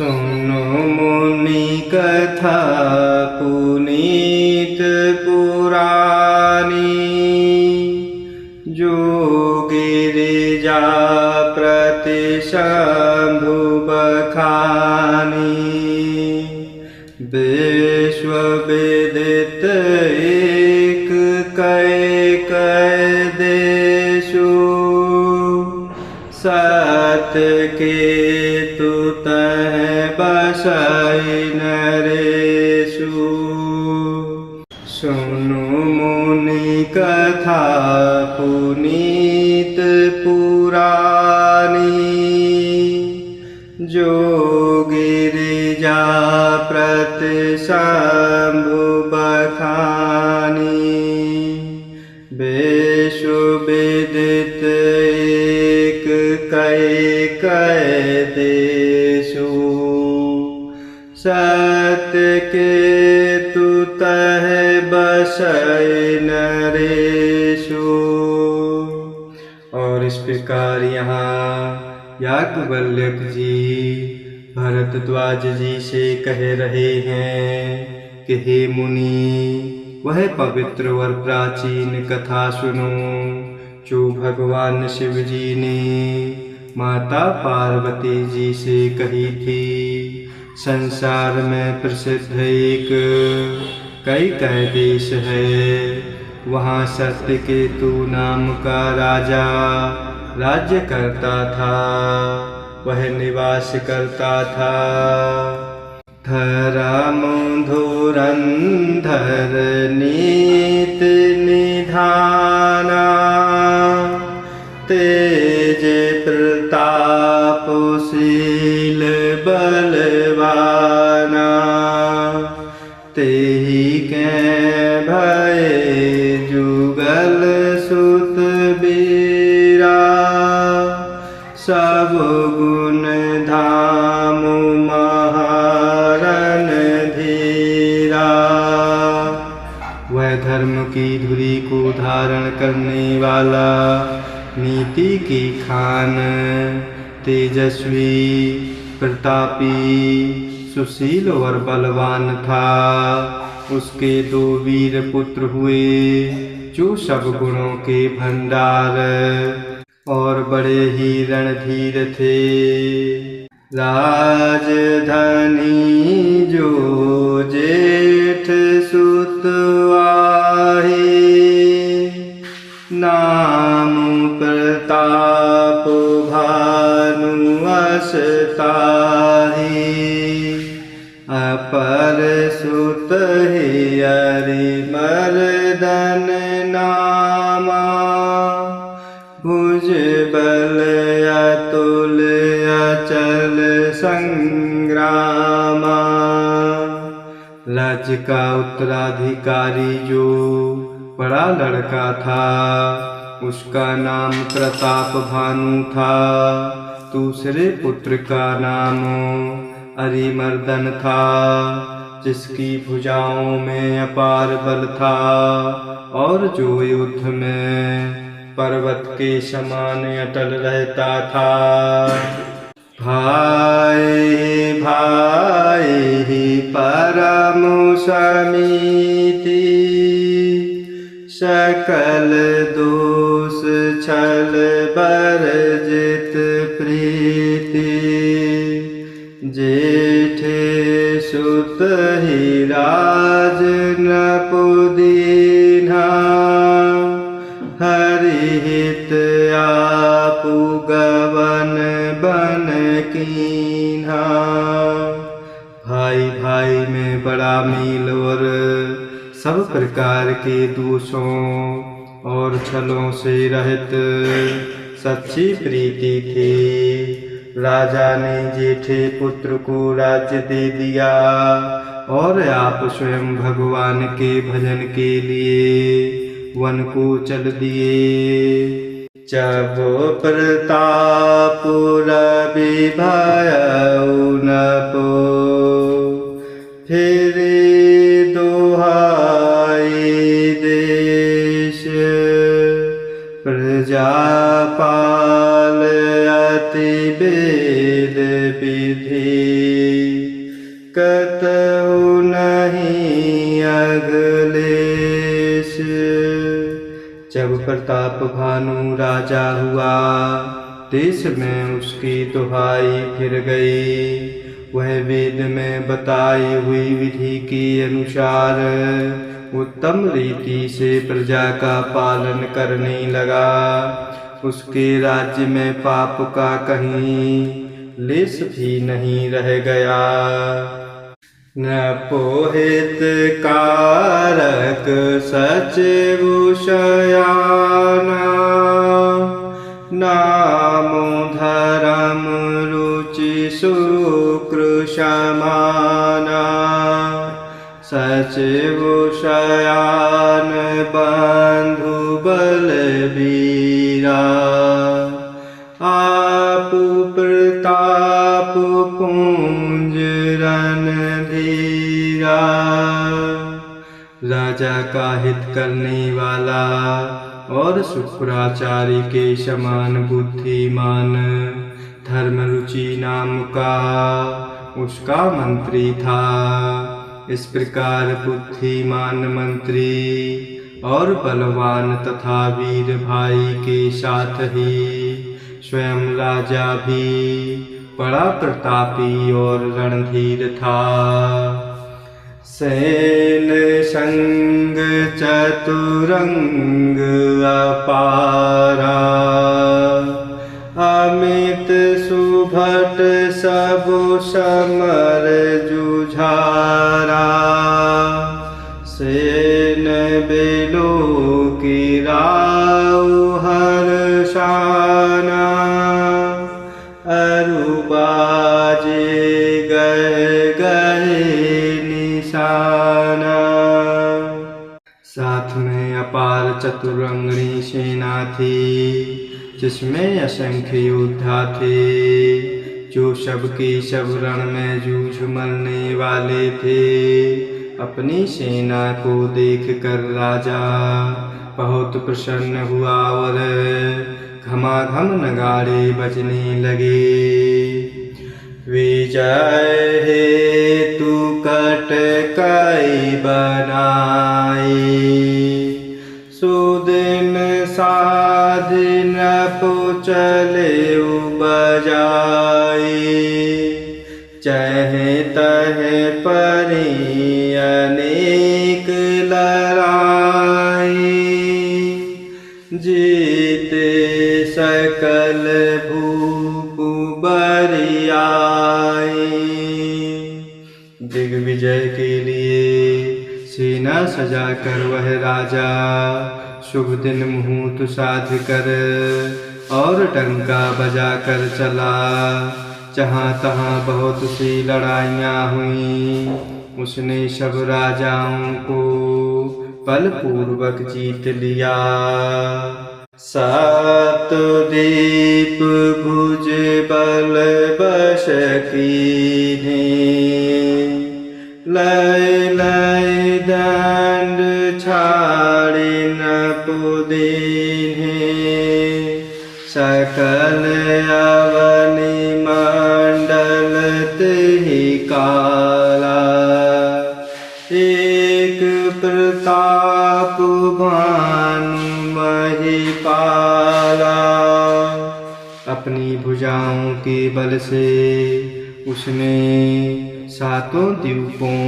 सुनो मुनि कथा पुनीत पुरानी, जो गिरिजा प्रति शंभु बखानी। विश्व विदित एक कै देशु, सत्य के तुतः बसै नरेषु। सुनो मुनि कथा पुनीत पुरानी, जो गिरिजा प्रति शंभु बखानी। विश्व विदित एक कै देशु, सत्य के तुतः बसै नरेषु। और इस प्रकार यहाँ याज्ञवल्क्य जी भरद्वाज जी से कह रहे हैं कि हे मुनि, वह पवित्र और प्राचीन कथा सुनो जो भगवान शिव जी ने माता पार्वती जी से कही थी। संसार में प्रसिद्ध एक कै देश है, वहाँ सत्यकेतु नाम का राजा राज्य करता था। वह निवास करता था धर्म धुरंधर नीति निधाना, तेज प्रताप शील बलवाना। तेहि के भय जुगल सुत बीरा, सब गुण धाम महारण धीरा। वह धर्म की धुरी को धारण करने वाला, नीति की खान, तेजस्वी, प्रतापी, सुशील और बलवान था। उसके 2 वीर पुत्र हुए जो सब गुणों के भंडार और बड़े ही रणधीर थे। राजधानी जो जेठ सुत आए, नाम प्रताप भानु असताहि। अपर सुत हरिमर्दन नामा, भुज बल अतुल अचल संग्रामा। राज्य का उत्तराधिकारी जो बड़ा लड़का था, उसका नाम प्रताप भानु था। दूसरे पुत्र का नाम अरिमर्दन था, जिसकी भुजाओं में अपार बल था और जो युद्ध में पर्वत के समान अटल रहता था। भाई भाई परम समीति, सकल दोष छल बरजित प्रीति। जेठे सुत ही राज नपुदीन्हा, हरिहित आपु गवन बन कीन्हा। भाई भाई में बड़ा मेल और सब प्रकार के दोषों और छलों से रहित सच्ची प्रीति थी। राजा ने जेठे पुत्र को राज्य दे दिया और आप स्वयं भगवान के भजन के लिए वन को चल दिए। जब प्रताप रवि भयउ नपो, फिर दोहाई देश। प्रजापाल अति वेद विधि, कतहु नहीं अगलेश। जब प्रताप भानु राजा हुआ, देश में उसकी दुहाई फिर गई। वह वेद में बताई हुई विधि के अनुसार उत्तम रीति से प्रजा का पालन करने लगा। उसके राज्य में पाप का कहीं लेश भी नहीं रह गया। न पोहित कारक सचिव शयाना, नामो धर्म रुचि शुक्र समाना। सचिव शयान बंधु बलबीरा, आपु प्रताप पुंज रणधीरा। राजा का हित करने वाला और शुक्राचार्य के समान बुद्धिमान धर्मरुचि नाम का उसका मंत्री था। इस प्रकार बुद्धिमान मंत्री और बलवान तथा वीर भाई के साथ ही स्वयं राजा भी बड़ा प्रतापी और रणधीर था। सेन संग चतुरंग अपारा, अमित सुभट सब समर जुझारा। सेन बेलो की राउ हर्षाना, अरुबाजे गए गए निशाना। साथ में अपार चतुरंगनी सेना थी, जिसमें असंख्य योद्धा थे, जो सबके सब रण में जूझ मरने वाले थे। अपनी सेना को देखकर राजा बहुत प्रसन्न हुआ और घमाघम नगाड़े बजने लगे। विजय हेतु कटकई बनाई, सुदिन साधिन पुचले बजाई। चहे तहे परी अनेक लड़ाई, जीते सकल भूप बरियाई। दिग्विजय के लिए सेना सजाकर वह राजा शुभ दिन मुहूर्त साध कर और डंका बजाकर चला। जहाँ तहाँ बहुत सी लड़ाइयाँ हुई, उसने सब राजाओं को बलपूर्वक जीत लिया। सात दीप भुज बल बश कीन्हे, लय लय दंड छाड़ी न पुदीन्हे। सकल अवनि मंडल तिहि काला, एक प्रताप भानु महिपाला। अपनी भुजाओं के बल से उसने सातों द्वीपों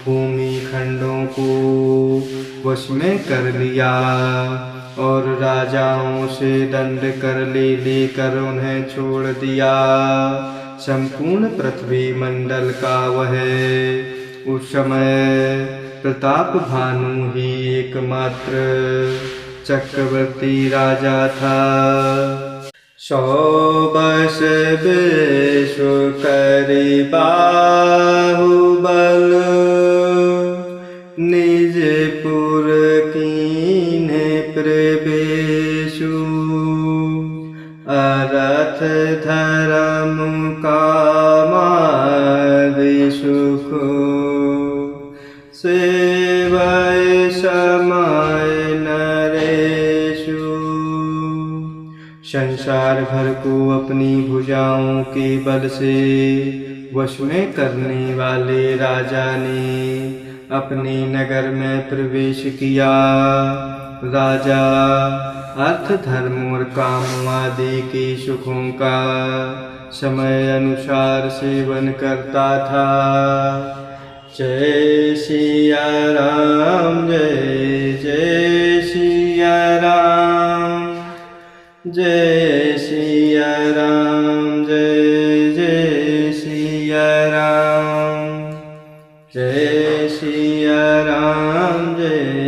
भूमि खंडों को वश में कर लिया और राजाओं से दंड कर लेकर उन्हें छोड़ दिया। संपूर्ण पृथ्वी मंडल का वह उस समय प्रताप भानु ही एकमात्र चक्रवर्ती राजा था। 100 वर्ष विश्व करि बाहुबल, निज पुर कीन्हे प्रवेशु। अरथ धर्म कामादि सुख, सेवय समय नरेशु। संसार भर को अपनी भुजाओं के बल से वश में करने वाले राजा ने अपने नगर में प्रवेश किया। राजा अर्थ धर्म और काम आदि के सुखों का समय अनुसार सेवन करता था। जय सिया राम, जय जय सिया राम, जय सिया राम, जय जय सिया राम, जय सिया राम, जय